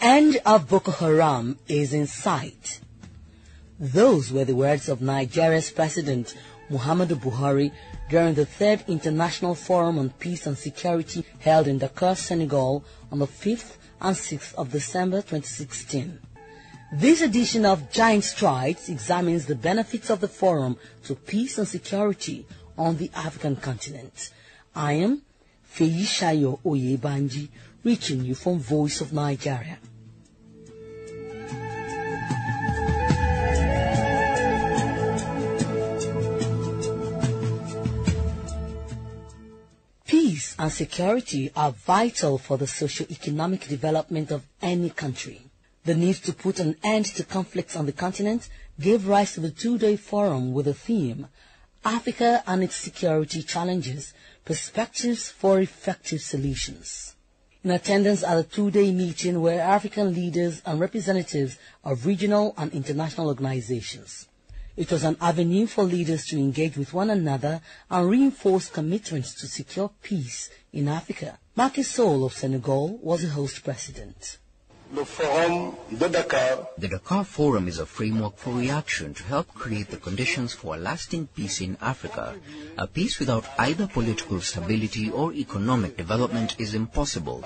end of Boko Haram is in sight. Those were the words of Nigeria's President Muhammadu Buhari during the 3rd International Forum on Peace and Security held in Dakar, Senegal on the 5th and 6th of December 2016. This edition of Giant Strides examines the benefits of the forum to peace and security on the African continent. I am FEYISAYO OYEBANJI, reaching you from Voice of Nigeria. Peace and security are vital for the socio-economic development of any country. The need to put an end to conflicts on the continent gave rise to the 2-day forum with the theme, Africa and its Security Challenges, Perspectives for Effective Solutions. In attendance at the 2-day meeting were African leaders and representatives of regional and international organizations. It was an avenue for leaders to engage with one another and reinforce commitments to secure peace in Africa. Macky Sall of Senegal was the host president. The Dakar Forum is a framework for reaction to help create the conditions for a lasting peace in Africa. A peace without either political stability or economic development is impossible.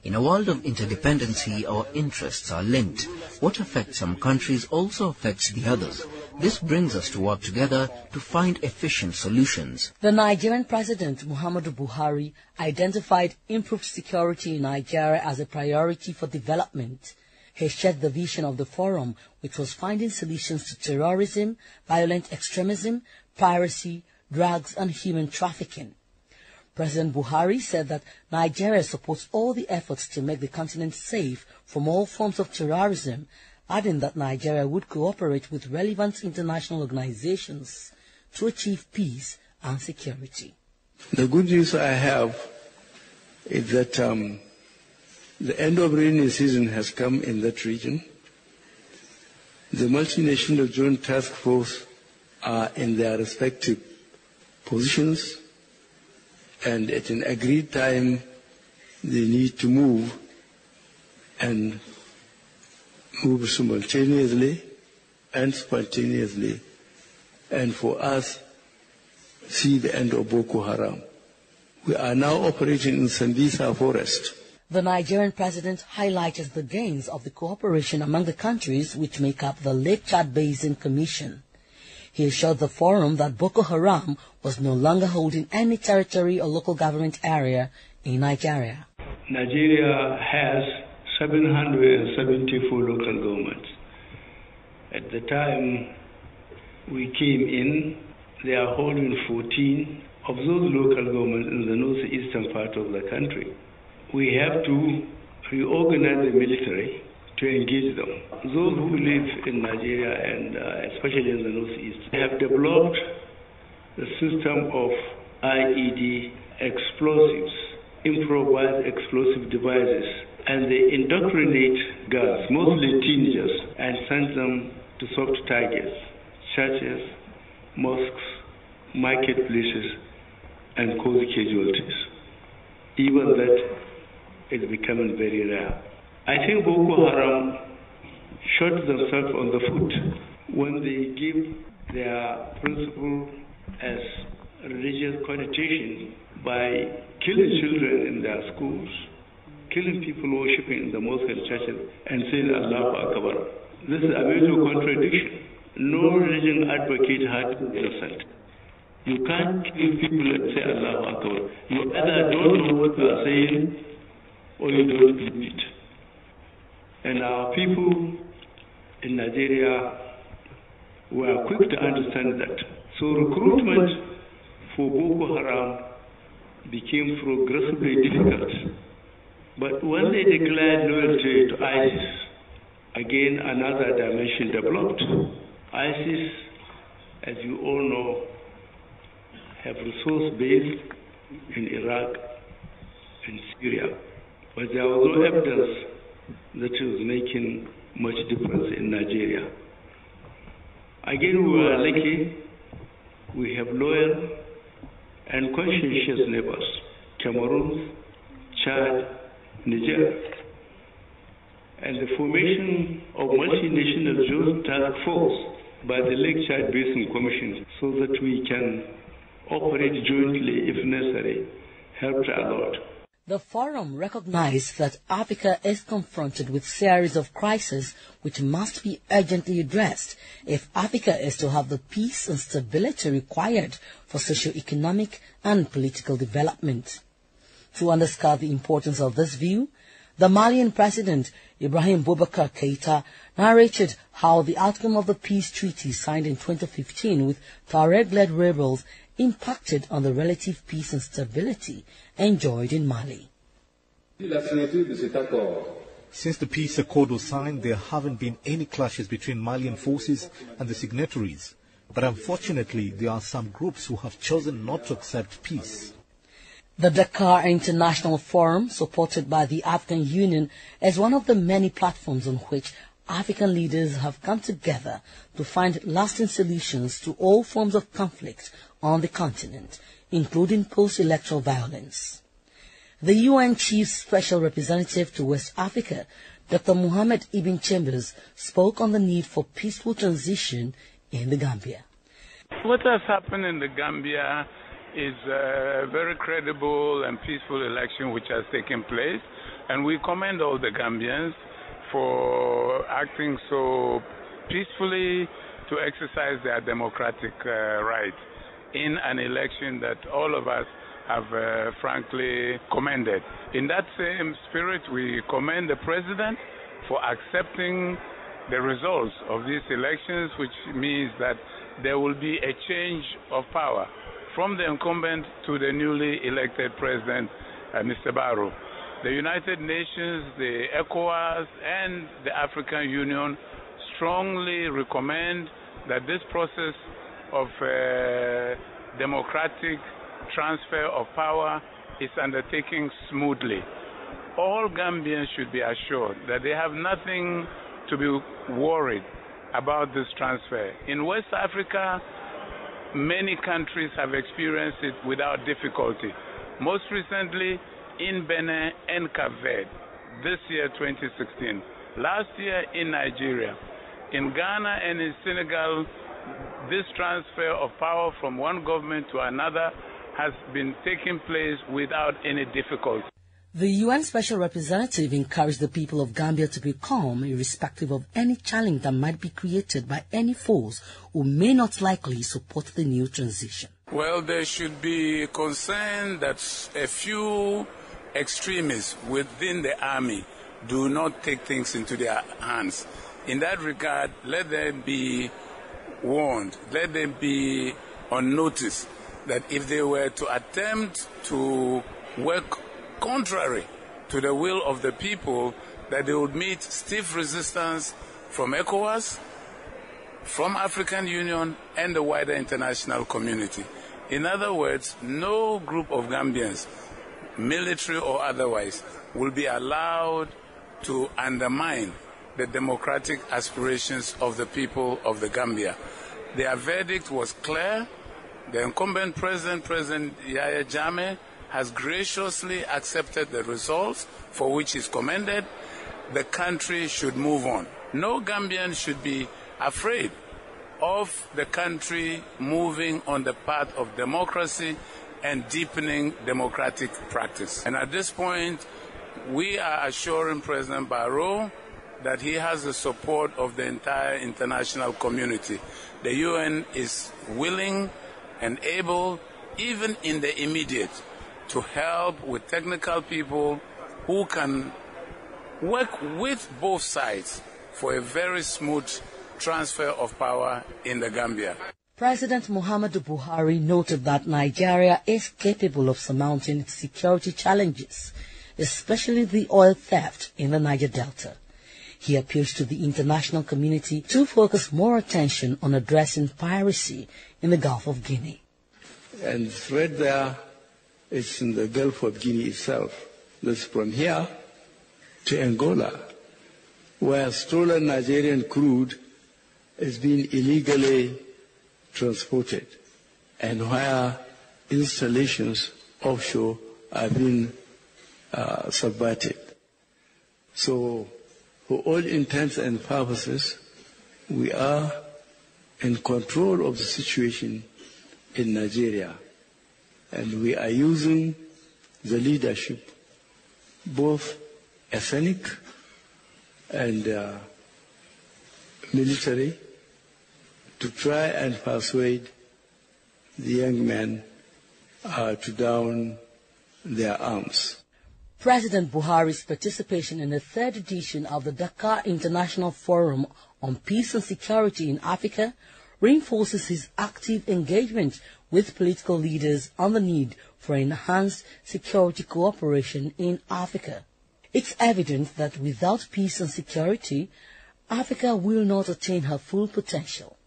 In a world of interdependency, our interests are linked. What affects some countries also affects the others. This brings us to work together to find efficient solutions. The Nigerian President Muhammadu Buhari identified improved security in Nigeria as a priority for development. He shared the vision of the forum, which was finding solutions to terrorism, violent extremism, piracy, drugs and human trafficking. President Buhari said that Nigeria supports all the efforts to make the continent safe from all forms of terrorism, adding that Nigeria would cooperate with relevant international organizations to achieve peace and security. The good news I have is that the end of rainy season has come in that region. The multinational joint task force are in their respective positions, and at an agreed time they need to move and move simultaneously and spontaneously, and for us see the end of Boko Haram. We are now operating in Sambisa forest. The Nigerian president highlighted the gains of the cooperation among the countries which make up the Lake Chad Basin Commission. He assured the forum that Boko Haram was no longer holding any territory or local government area in Nigeria. Nigeria has 774 local governments. At the time we came in, they are holding 14 of those local governments in the northeastern part of the country. We have to reorganize the military to engage them. Those who live in Nigeria and especially in the northeast have developed the system of IED explosives, improvised explosive devices, and they indoctrinate girls, mostly teenagers, and send them to soft targets, churches, mosques, marketplaces, and cause casualties. Even that is becoming very rare. I think Boko Haram shot themselves on the foot when they give their principle as religious connotation by killing children in their schools, killing people worshiping in the mosques and churches, and saying Allahu Akbar. This is a major contradiction. No religion advocate had to be innocent. You can't kill people and say Allahu Akbar. You either don't know what you are saying or you don't believe it. And our people in Nigeria were quick to understand that. So recruitment for Boko Haram became progressively difficult. But when they declared loyalty to ISIS, again another dimension developed. ISIS, as you all know, have resource base in Iraq and Syria. But there was no evidence that it was making much difference in Nigeria. Again, we were lucky. We have loyal and conscientious neighbors, Cameroon, Chad, Niger. and the formation of multinational joint task force by the Lake Chad Basin Commission so that we can operate jointly if necessary, helped a lot. The forum recognized that Africa is confronted with a series of crises which must be urgently addressed if Africa is to have the peace and stability required for socio-economic and political development. To underscore the importance of this view, the Malian President Ibrahim Boubacar Keïta narrated how the outcome of the peace treaty signed in 2015 with Tuareg-led rebels impacted on the relative peace and stability enjoyed in Mali. Since the peace accord was signed, there haven't been any clashes between Malian forces and the signatories. But unfortunately, there are some groups who have chosen not to accept peace. The Dakar International Forum, supported by the African Union, is one of the many platforms on which African leaders have come together to find lasting solutions to all forms of conflict on the continent, including post-electoral violence. The UN Chief Special Representative to West Africa, Dr. Mohamed Ibn Chambers, spoke on the need for peaceful transition in the Gambia. What has happened in the Gambia is a very credible and peaceful election which has taken place, and we commend all the Gambians for acting so peacefully to exercise their democratic rights in an election that all of us have frankly commended. In that same spirit, we commend the President for accepting the results of these elections, which means that there will be a change of power from the incumbent to the newly elected President, Mr. Barrow. The United Nations, the ECOWAS, and the African Union strongly recommend that this process of democratic transfer of power is undertaken smoothly. All Gambians should be assured that they have nothing to be worried about this transfer. In West Africa, many countries have experienced it without difficulty. Most recently, in Benin and Cape Verde, this year 2016. Last year in Nigeria. In Ghana and in Senegal, this transfer of power from one government to another has been taking place without any difficulty. The UN Special Representative encouraged the people of Gambia to be calm, irrespective of any challenge that might be created by any force who may not likely support the new transition. Well, there should be concern that a few extremists within the army do not take things into their hands. In that regard, let them be warned, let them be on notice that if they were to attempt to work contrary to the will of the people, that they would meet stiff resistance from ECOWAS, from African Union, and the wider international community. In other words, no group of Gambians, military or otherwise, will be allowed to undermine the democratic aspirations of the people of the Gambia. Their verdict was clear. The incumbent president, President Yahya Jammeh, has graciously accepted the results for which he is commended. The country should move on. No Gambian should be afraid of the country moving on the path of democracy and deepening democratic practice. And at this point, we are assuring President Barrow that he has the support of the entire international community. The UN is willing and able, even in the immediate, to help with technical people who can work with both sides for a very smooth transfer of power in the Gambia. President Muhammadu Buhari noted that Nigeria is capable of surmounting its security challenges, especially the oil theft in the Niger Delta. He appeals to the international community to focus more attention on addressing piracy in the Gulf of Guinea. And the threat there is in the Gulf of Guinea itself. That's from here to Angola, where stolen Nigerian crude is being illegally transported, and where installations offshore are being subverted. So for all intents and purposes, we are in control of the situation in Nigeria, and we are using the leadership, both ethnic and military, to try and persuade the young men to down their arms. President Buhari's participation in the third edition of the Dakar International Forum on Peace and Security in Africa reinforces his active engagement with political leaders on the need for enhanced security cooperation in Africa. It's evident that without peace and security, Africa will not attain her full potential.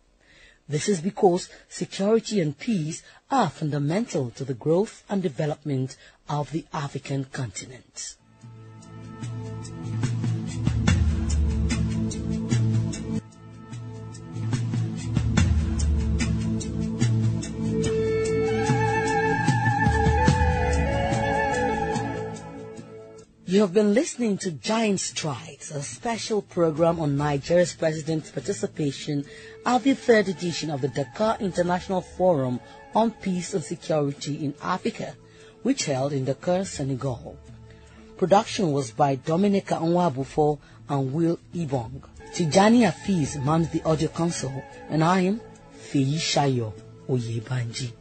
This is because security and peace are fundamental to the growth and development of the African continent. You have been listening to Giant Strides, a special program on Nigeria's president's participation at the third edition of the Dakar International Forum on Peace and Security in Africa, which held in Dakar, Senegal. Production was by Dominica NWABUFO and IBONG. Tijani Hafiz manned the audio console, and I am FEYISAYO OYEBANJI.